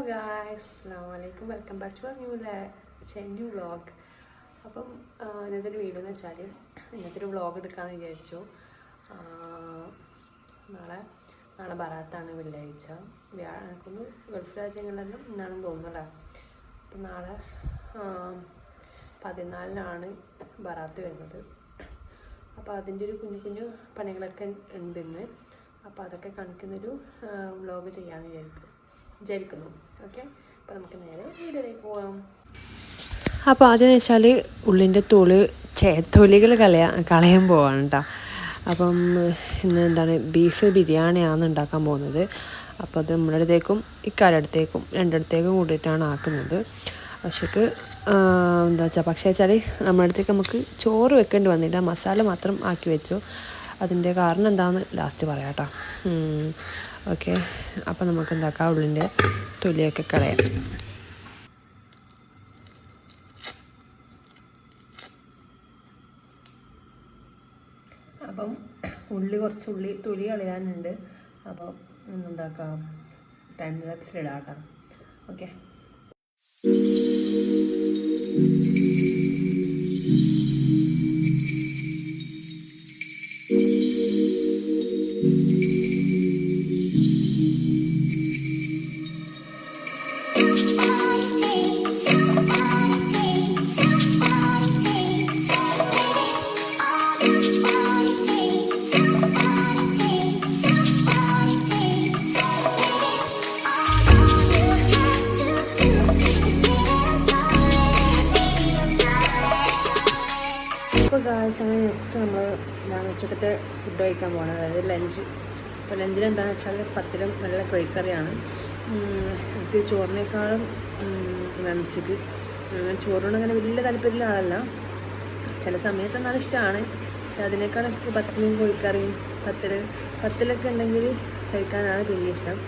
Guys, അസ്സലാമു അലൈക്കും. Welcome back to new vlog. അപ്പം ഇന്നത്തെ ഒരു വീഡിയോ എന്ന് വെച്ചാൽ ഇന്നത്തെ ഒരു വ്ളോഗ് എടുക്കാമെന്ന് വിചാരിച്ചു. നാളെ ബറാത്താണ്, വെള്ളിയാഴ്ച. എനിക്കൊന്ന് ഗൾഫ് രാജ്യങ്ങളിലെല്ലാം ഇന്നാണെന്ന് തോന്നുന്നല്ലോ. അപ്പം നാളെ 14-നാണ് ബറാത്ത് വരുന്നത്. അപ്പോൾ അതിൻ്റെ ഒരു കുഞ്ഞു കുഞ്ഞു പണികളൊക്കെ ഉണ്ടെന്ന്. അപ്പോൾ അതൊക്കെ കാണിക്കുന്നൊരു വ്ളോഗ് ചെയ്യാമെന്ന് വിചാരിക്കുന്നു. ഓക്കെ, അപ്പോൾ നമുക്ക് നേരെ വീഡിയോയിലേക്ക് പോകാം. അപ്പോൾ ആദ്യം വെച്ചാൽ ഉള്ളിൻ്റെ തൊലികൾ കളയാൻ പോവാണ് കേട്ടോ. അപ്പം ഇന്ന് എന്താണ് ബീഫ് ബിരിയാണിയാണ് ഉണ്ടാക്കാൻ പോകുന്നത്. അപ്പോൾ അത് നമ്മുടെ അടുത്തേക്കും ഇക്കാരുടെ അടുത്തേക്കും രണ്ടിടത്തേക്കും കൂടിയിട്ടാണ് ആക്കുന്നത്. പക്ഷേക്ക് പക്ഷേ വെച്ചാൽ നമ്മുടെ അടുത്തേക്ക് നമുക്ക് ചോറ് വെക്കേണ്ടി വന്നില്ല, മസാല മാത്രം ആക്കി വെച്ചു. അതിൻ്റെ കാരണം എന്താണെന്ന് ലാസ്റ്റ് പറയാം കേട്ടോ. ഓക്കെ, അപ്പോൾ നമുക്ക് എന്താക്കാം, ഉള്ളിൻ്റെ തൊലിയൊക്കെ കളയാം. അപ്പം കുറച്ച് തൊലി കളയാനുണ്ട്. അപ്പോൾ എന്താക്കാം, ടൈം ലാപ്സിലിടാം കേട്ടോ. ഓക്കെ, അങ്ങനെ നെക്സ്റ്റ് ഞാൻ ഉച്ചക്കത്തെ ഫുഡ് കഴിക്കാൻ പോകണം, അതായത് ലഞ്ച്. അപ്പോൾ ലഞ്ചിൽ എന്താണെന്ന് വെച്ചാൽ പത്തിലും നല്ല കോഴിക്കറിയാണ്. എനിക്ക് ചോറിനേക്കാളും ഉച്ചയ്ക്ക് ചോറിനോട് അങ്ങനെ വലിയ താല്പര്യമുള്ള ആളല്ല. ചില സമയത്ത് എന്നാലും ഇഷ്ടമാണ്, പക്ഷെ അതിനേക്കാളും എനിക്ക് പത്തിലും കോഴിക്കറിയും പത്തിലൊക്കെ ഉണ്ടെങ്കിൽ കഴിക്കാനാണ് പിന്നെ ഇഷ്ടം.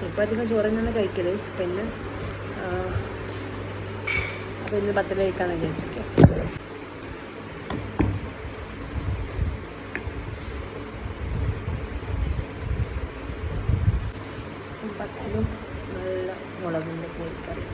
ഇപ്പോൾ അധികം ചോറ് തന്നെയാണ് കഴിക്കൽ. പിന്നെ അപ്പോൾ ഇന്ന് പത്തിൽ കഴിക്കാമെന്ന് വിചാരിച്ചൊക്കെ. പത്തിലും നല്ല മുളകിൻ്റെ കോഴിക്കറി.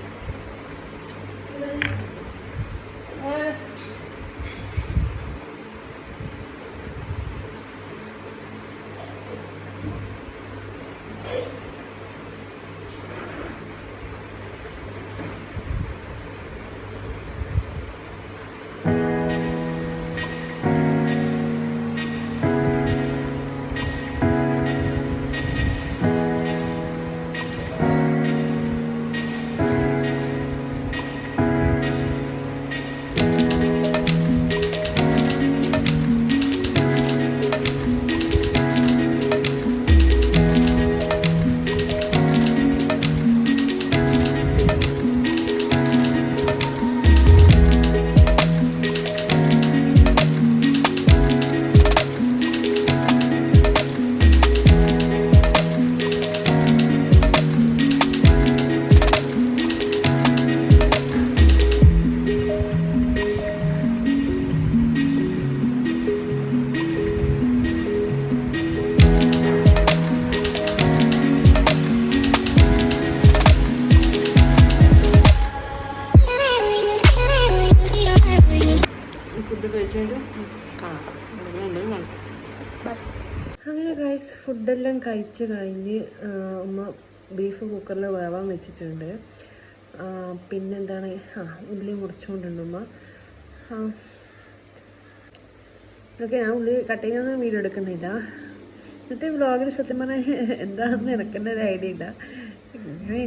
അങ്ങനെ ഗൈസ്, ഫുഡെല്ലാം കഴിച്ച് കഴിഞ്ഞ് ഉമ്മ ബീഫ് കുക്കറിൽ വേവാൻ വെച്ചിട്ടുണ്ട്. പിന്നെന്താണ്, ഉള്ളി മുറിച്ചുകൊണ്ടുണ്ട് ഉമ്മ. ഓക്കെ, ഞാൻ ഉള്ളി കട്ട് ചെയ്യാനൊന്നും വീഡിയോ എടുക്കുന്നില്ല. ഇന്നത്തെ വ്ളോഗിൽ സത്യം പറഞ്ഞാൽ എന്താണെന്ന് എനിക്കെന്നെ ഒരു ഐഡിയ ഇല്ല.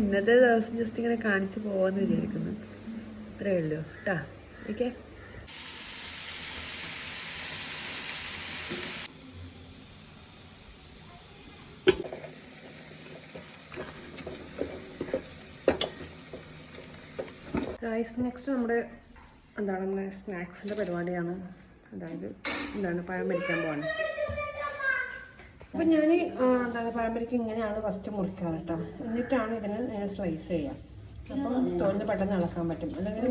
ഇന്നത്തെ ദിവസം ജസ്റ്റ് ഇങ്ങനെ കാണിച്ച് പോകാമെന്ന് വിചാരിക്കുന്നു. ഇത്രയേ ഉള്ളൂ കേട്ടോ. ഓക്കെ, ഗൈസ്, നെക്സ്റ്റ് നമ്മുടെ സ്നാക്സിൻ്റെ പരിപാടിയാണ്. അതായത് പഴം പൊരിക്കാൻ പോവാണ്. അപ്പം ഞാൻ പഴം പൊരിക്ക് ഇങ്ങനെയാണ് ഫസ്റ്റ് മുറിക്കാറ് കേട്ടോ. എന്നിട്ടാണ് ഇതിനെ സ്ലൈസ് ചെയ്യുക. അപ്പം തോന്നുന്ന പെട്ടെന്ന് ഇളക്കാൻ പറ്റും. അല്ലെങ്കിൽ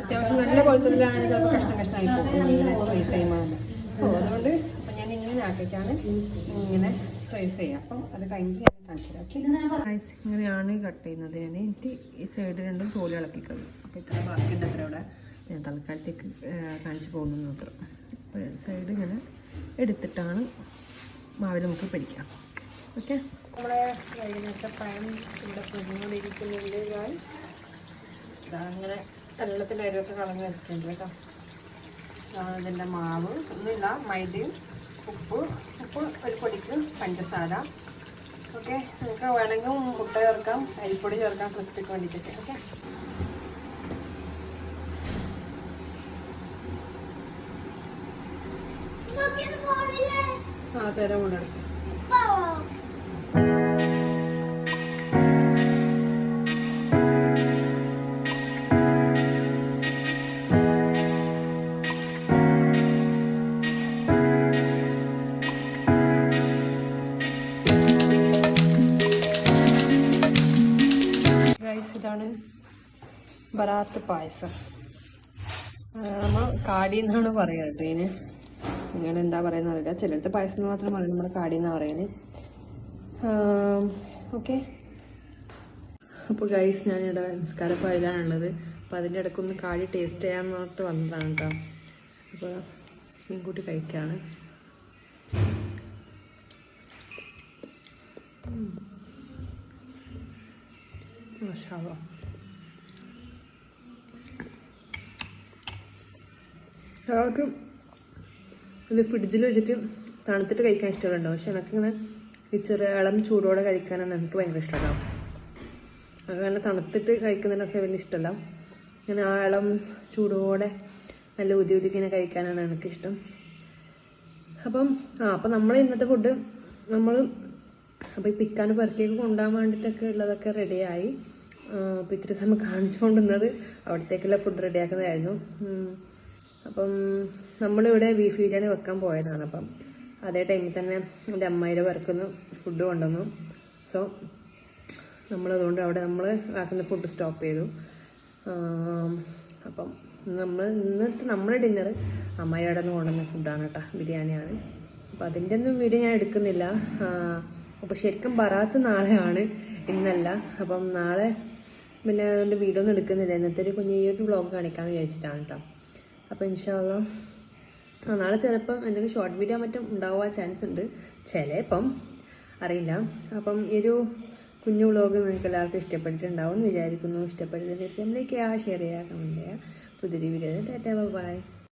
അത്യാവശ്യം നല്ല കൊഴുത്തതിലാണെങ്കിൽ ചിലപ്പോൾ കഷ്ണമായി പോകും ഇങ്ങനെ സ്ലൈസ് ചെയ്യുമ്പോൾ. അതുകൊണ്ട് അപ്പം ഞാൻ ഇങ്ങനെ ആക്കിയിട്ടാണ് ഇങ്ങനെ സ്ലൈസ് ചെയ്യാം. അപ്പം അത് കഴിഞ്ഞിട്ട് ഞാൻ കാണിച്ചു തരാം. ഓക്കെ, ഇങ്ങനെയാണ് കട്ട് ചെയ്യുന്നത്. ഞാൻ എനിക്ക് ഈ സൈഡ് രണ്ടും തോല് ഇളക്കി കളയും. അപ്പോൾ ഇത്ര ബാക്കിയുണ്ട് അത്ര അവിടെ ഞാൻ തൽക്കാലത്തേക്ക് കാണിച്ചു പോകുന്നു മാത്രം. അപ്പോൾ സൈഡ് ഇങ്ങനെ എടുത്തിട്ടാണ് മാവിൽ നമുക്ക് പിടിക്കാം. ഓക്കെ, നമ്മളെ വൈകുന്നേരത്തെ പഴം ഇവിടെ പൊടിഞ്ഞുകൊണ്ടിരിക്കുന്നുണ്ട് ഗായ്സ്. അങ്ങനെ വെള്ളത്തിൻ്റെ അരിയൊക്കെ കളഞ്ഞ് വെച്ചിട്ടുണ്ട് കേട്ടോ. ഇതിൻ്റെ മാവ് ഒന്നുമില്ല, മൈദയും ഉപ്പ് ഒരു പൊടിക്ക് പഞ്ചസാര. ഓക്കെ, നമുക്ക് വേണമെങ്കിൽ മുട്ട ചേർക്കാം, അരിപ്പൊടി ചേർക്കാം ക്രിസ്പിക്ക് വേണ്ടിയിട്ടൊക്കെ. ഓക്കെ, തരം കൊണ്ടെടുക്കാം. ഇതാണ് ബറാത്ത് പായസം. നമ്മൾ കാടി എന്നാണ് പറയുക കേട്ടോ. ഇതിന് നിങ്ങളുടെ എന്താ പറയുന്നത് അറിയില്ല. ചിലടത്ത് പായസം എന്ന് മാത്രം പറയും, നമ്മൾ കാടി എന്നാണ് പറയുന്നത്. ഓക്കെ, അപ്പോൾ ഗൈസ് ഞാനിവിടെ നിസ്കാരപ്പായിലാണുള്ളത്. അപ്പോൾ അതിൻ്റെ ഇടയ്ക്കൊന്ന് കാടി ടേസ്റ്റ് ചെയ്യാമെന്ന് പറഞ്ഞിട്ട് വന്നതാണ് കേട്ടോ. അപ്പോൾ സ്മീൻ കൂട്ടി കഴിക്കുകയാണ്. മാഷാഅല്ലാ, ഒരാൾക്ക് ഇത് ഫ്രിഡ്ജിൽ വെച്ചിട്ട് തണുത്തിട്ട് കഴിക്കാൻ ഇഷ്ടമുണ്ടാവും. പക്ഷെ എനിക്കിങ്ങനെ ഈ ചെറിയ ഇളം ചൂടോടെ കഴിക്കാനാണ് എനിക്ക് ഭയങ്കര ഇഷ്ടമുണ്ടാവും. അങ്ങനെ തണുത്തിട്ട് കഴിക്കുന്നതിനൊക്കെ വലിയ ഇഷ്ടമല്ല. ഇങ്ങനെ ആ ഇളം ചൂടോടെ നല്ല ഉതിക്കിങ്ങനെ കഴിക്കാനാണ് എനിക്കിഷ്ടം. അപ്പം നമ്മൾ ഇന്നത്തെ ഫുഡ് നമ്മൾ അപ്പോൾ ഈ പിക്കാനും പെറുക്കിയൊക്കെ കൊണ്ടുപോകാൻ വേണ്ടിയിട്ടൊക്കെ ഉള്ളതൊക്കെ റെഡിയായി. അപ്പോൾ ഇത്തിരി സമയം കാണിച്ചുകൊണ്ടിരുന്നത് അവിടത്തേക്കുള്ള ഫുഡ് റെഡിയാക്കുന്നതായിരുന്നു. അപ്പം നമ്മളിവിടെ ബീഫ് ബിരിയാണി വെക്കാൻ പോയതാണ്. അപ്പം അതേ ടൈമിൽ തന്നെ എൻ്റെ അമ്മായിയുടെ വർക്കൊന്ന് ഫുഡ് കൊണ്ടുവന്നു. സോ നമ്മളതുകൊണ്ട് അവിടെ നമ്മൾ ആക്കുന്ന ഫുഡ് സ്റ്റോപ്പ് ചെയ്തു. അപ്പം ഇന്നത്തെ നമ്മുടെ ഡിന്നർ അമ്മായിയുടെ നിന്ന് കൊണ്ടുവന്ന ഫുഡാണ് കേട്ടോ, ബിരിയാണിയാണ്. അപ്പം അതിൻ്റെ ഒന്നും വീഡിയോ ഞാൻ എടുക്കുന്നില്ല. അപ്പോൾ ശരിക്കും ബറാത്ത് നാളെയാണ്, ഇന്നല്ല. അപ്പം നാളെ പിന്നെ അതുകൊണ്ട് വീഡിയോ ഒന്നും എടുക്കുന്നില്ല. ഇന്നത്തെ ഒരു കുഞ്ഞൊരു വ്ളോഗ് കാണിക്കാമെന്ന് വിചാരിച്ചിട്ടാണ് കേട്ടോ. അപ്പോൾ ഇൻഷാ അല്ലാഹ് നാളെ ചിലപ്പം എന്തെങ്കിലും ഷോർട്ട് വീഡിയോ മറ്റും ഉണ്ടാവാൻ ചാൻസ് ഉണ്ട്, ചിലപ്പം അറിയില്ല. അപ്പം ഈ ഒരു കുഞ്ഞു വ്ളോഗ് നിങ്ങൾക്ക് എല്ലാവർക്കും ഇഷ്ടപ്പെട്ടിട്ടുണ്ടാവും എന്ന് വിചാരിക്കുന്നു. ഇഷ്ടപ്പെട്ടിട്ട് തീർച്ചയായും ലൈക്ക് ചെയ്യുക, ഷെയർ ചെയ്യുക, കമൻറ്റ് ചെയ്യുക. പുതിയൊരു വീഡിയോ ടാറ്റാ ബൈ.